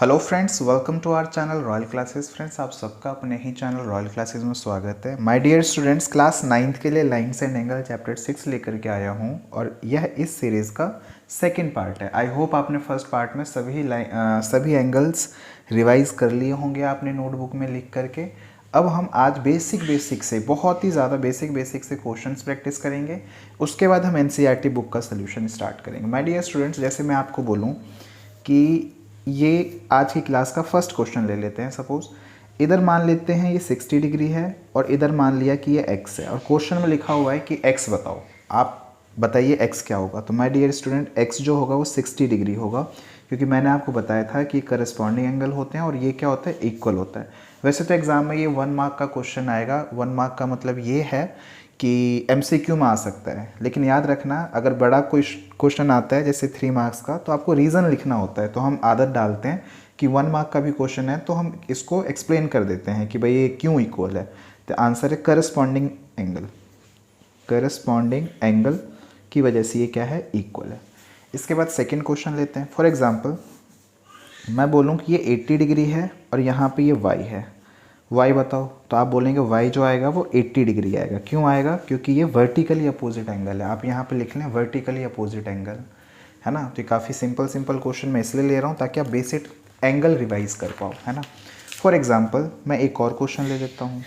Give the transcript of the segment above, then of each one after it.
Hello friends, welcome to our channel Royal Classes. Friends, आप सबका अपने ही चैनल रॉयल क्लासेस में स्वागत है। My dear students, class 9th के लिए लाइन्स एंड एंगल चैप्टर 6 लेकर के आया हूं और यह इस सीरीज़ का सेकंड पार्ट है। आई होप आपने फर्स्ट पार्ट में सभी एंगल्स रिवाइज कर लिए होंगे आपने नोटबुक में लिख करके। अब हम आज बेसिक से, बहुत ही ज़्यादा बेसिक से क्वेश्चंस प्रैक्टिस करेंगे। उसके बाद हम एनसीईआरटी बुक का सोल्यूशन स्टार्ट करेंगे। माय डियर स्टूडेंट्स, जैसे मैं आपको बोलूँ कि ये आज की क्लास का फर्स्ट क्वेश्चन ले लेते हैं। सपोज इधर मान लेते हैं ये 60 डिग्री है और इधर मान लिया कि ये x है और क्वेश्चन में लिखा हुआ है कि x बताओ। आप बताइए x क्या होगा। तो माय डियर स्टूडेंट, x जो होगा वो 60 डिग्री होगा, क्योंकि मैंने आपको बताया था कि करस्पॉन्डिंग एंगल होते हैं और ये क्या होता है, इक्वल होता है। वैसे तो एग्जाम में ये 1 मार्क का क्वेश्चन आएगा। 1 मार्क का मतलब ये है कि एमसीक्यू में आ सकता है, लेकिन याद रखना अगर बड़ा कोई क्वेश्चन आता है जैसे 3 मार्क्स का, तो आपको रीज़न लिखना होता है। तो हम आदत डालते हैं कि 1 मार्क का भी क्वेश्चन है तो हम इसको एक्सप्लेन कर देते हैं कि भाई ये क्यों इक्वल है। तो आंसर है करस्पॉन्डिंग एंगल। करस्पॉन्डिंग एंगल की वजह से ये क्या है, इक्वल है। इसके बाद सेकेंड क्वेश्चन लेते हैं। फॉर एग्जाम्पल मैं बोलूँ कि ये 80 डिग्री है और यहाँ पे ये y है। y बताओ, तो आप बोलेंगे y जो आएगा वो 80 डिग्री आएगा। क्यों आएगा? क्योंकि ये वर्टिकली अपोजिट एंगल है। आप यहाँ पे लिख लें वर्टिकली अपोजिट एंगल, है ना। तो ये काफ़ी सिंपल क्वेश्चन मैं इसलिए ले रहा हूँ ताकि आप बेसिक एंगल रिवाइज कर पाओ, है ना। फॉर एग्जाम्पल मैं एक और क्वेश्चन ले लेता हूँ।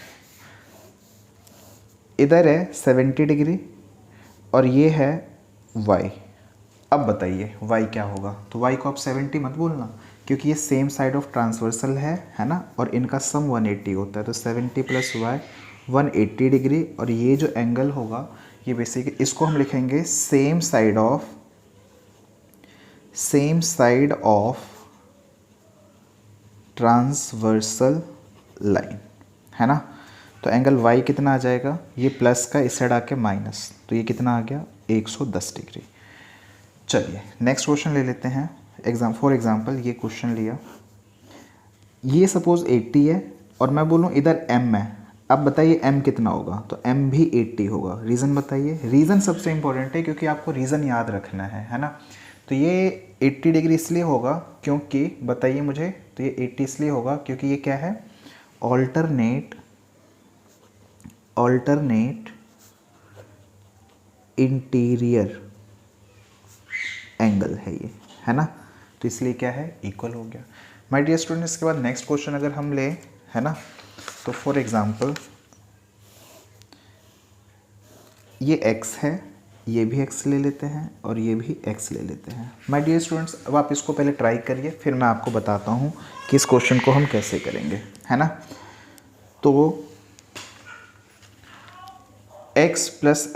इधर है 70 डिग्री और ये है y। अब बताइए y क्या होगा। तो y को आप 70 मत बोलना, क्योंकि ये सेम साइड ऑफ ट्रांसवर्सल है ना, और इनका सम 180 होता है। तो 70 प्लस y 180 डिग्री, और ये जो एंगल होगा ये बेसिक, इसको हम लिखेंगे same side of transversal line, है ना। तो एंगल y कितना आ जाएगा, ये प्लस का इस साइड आके माइनस, तो ये कितना आ गया 110 डिग्री। चलिए नेक्स्ट क्वेश्चन ले लेते हैं। फॉर एग्जांपल ये क्वेश्चन लिया, ये सपोज 80 है और मैं बोलूँ इधर m है। अब बताइए m कितना होगा। तो m भी 80 होगा। रीज़न बताइए। रीज़न सबसे इंपॉर्टेंट है, क्योंकि आपको रीज़न याद रखना है ना। तो ये 80 डिग्री इसलिए होगा क्योंकि, बताइए मुझे, तो ये 80 इसलिए होगा क्योंकि ये क्या है, ऑल्टरनेट इंटीरियर एंगल है ये, है ना। तो इसलिए क्या है, इक्वल हो गया। माय डियर स्टूडेंट, इसके बाद नेक्स्ट क्वेश्चन अगर हम ले, है ना, तो फॉर एग्जांपल ये x है, ये भी x ले लेते हैं और ये भी x ले लेते हैं। माय डियर स्टूडेंट्स, अब आप इसको पहले ट्राई करिए, फिर मैं आपको बताता हूँ कि इस क्वेश्चन को हम कैसे करेंगे, है ना। तो x प्लस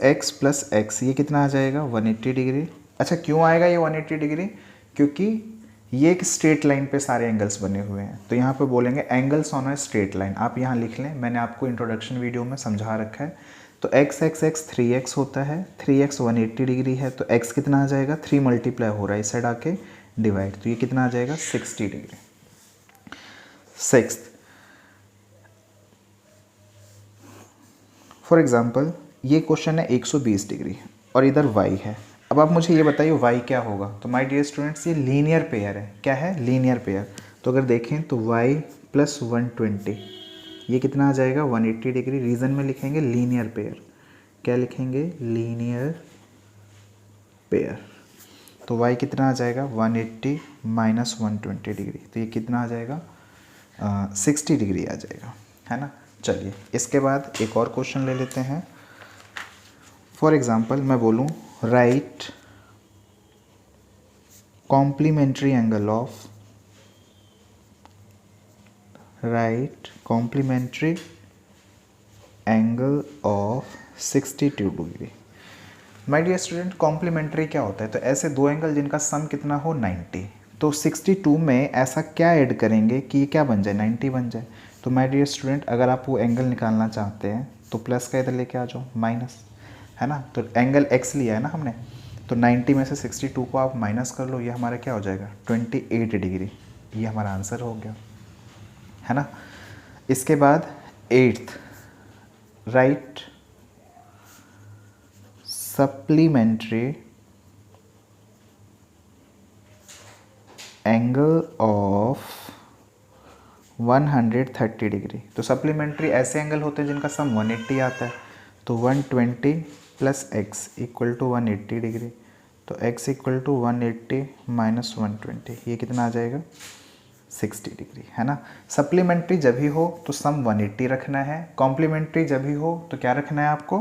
एक्स ये कितना आ जाएगा 180 डिग्री। अच्छा, क्यों आएगा ये 180 डिग्री? क्योंकि ये एक स्ट्रेट लाइन पे सारे एंगल्स बने हुए हैं। तो यहाँ पे बोलेंगे angles on a straight line. आप यहाँ लिख लें, मैंने आपको इंट्रोडक्शन वीडियो में समझा रखा है। तो x 3x होता है, 3x 180 डिग्री है, तो x कितना आ जाएगा, 3 मल्टीप्लाई हो रहा है इस साइड आके डिवाइड, तो ये कितना आ जाएगा 60 डिग्री। सिक्स्थ, फॉर एग्जाम्पल ये क्वेश्चन है 120 डिग्री और इधर y है। अब आप मुझे ये बताइए y क्या होगा। तो माय डियर स्टूडेंट्स, ये लीनियर पेयर है। क्या है, लीनियर पेयर। तो अगर देखें तो y प्लस 120 ये कितना आ जाएगा 180 डिग्री। रीज़न में लिखेंगे लीनियर पेयर। क्या लिखेंगे, लीनियर पेयर। तो y कितना आ जाएगा 180 माइनस 120 डिग्री, तो ये कितना आ जाएगा 60 डिग्री आ जाएगा, है ना। चलिए इसके बाद एक और क्वेश्चन ले लेते हैं। फॉर एग्जाम्पल मैं बोलूँ right complementary angle of 62 degree. My dear student, complementary क्या होता है? तो ऐसे दो एंगल जिनका सम कितना हो 90। तो 62 में ऐसा क्या ऐड करेंगे कि ये क्या बन जाए, 90 बन जाए। तो माय डियर स्टूडेंट, अगर आप वो एंगल निकालना चाहते हैं तो प्लस का इधर लेके आ जाओ, माइनस, है ना। तो एंगल x लिया है ना हमने, तो 90 में से 62 को आप माइनस कर लो, ये हमारा क्या हो जाएगा 28 डिग्री। ये हमारा आंसर हो गया, है ना। इसके बाद 8th, right supplementary angle of 130 degree. तो सप्लीमेंट्री ऐसे एंगल होते हैं जिनका सम 180 आता है। तो 120 plus X equal to 180 degree. तो x इक्वल टू 180 माइनस 120, ये कितना आ जाएगा 60 डिग्री, है ना। सप्लीमेंट्री जब भी हो तो सम 180 रखना है, कॉम्प्लीमेंट्री जब भी हो तो क्या रखना है आपको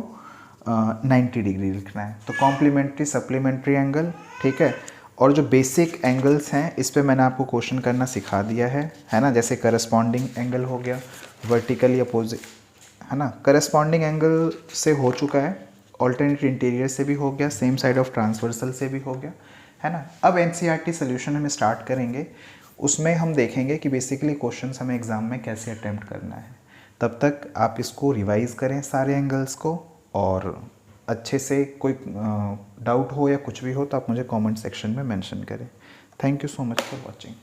90 डिग्री रखना है। तो कॉम्प्लीमेंट्री सप्लीमेंट्री एंगल, ठीक है। और जो बेसिक एंगल्स हैं इस पे मैंने आपको क्वेश्चन करना सिखा दिया है ना। जैसे करस्पॉन्डिंग एंगल हो गया, वर्टिकली अपोजिट, है ना। करस्पॉन्डिंग एंगल से हो चुका है, ऑल्टरनेट इंटीरियर से भी हो गया, सेम साइड ऑफ ट्रांसवर्सल से भी हो गया, है ना। अब एनसीईआरटी सोल्यूशन हम स्टार्ट करेंगे, उसमें हम देखेंगे कि बेसिकली क्वेश्चंस हमें एग्ज़ाम में कैसे अटेम्प्ट करना है। तब तक आप इसको रिवाइज़ करें सारे एंगल्स को, और अच्छे से कोई डाउट हो या कुछ भी हो तो आप मुझे कमेंट सेक्शन में मेंशन करें। Thank you so much for watching.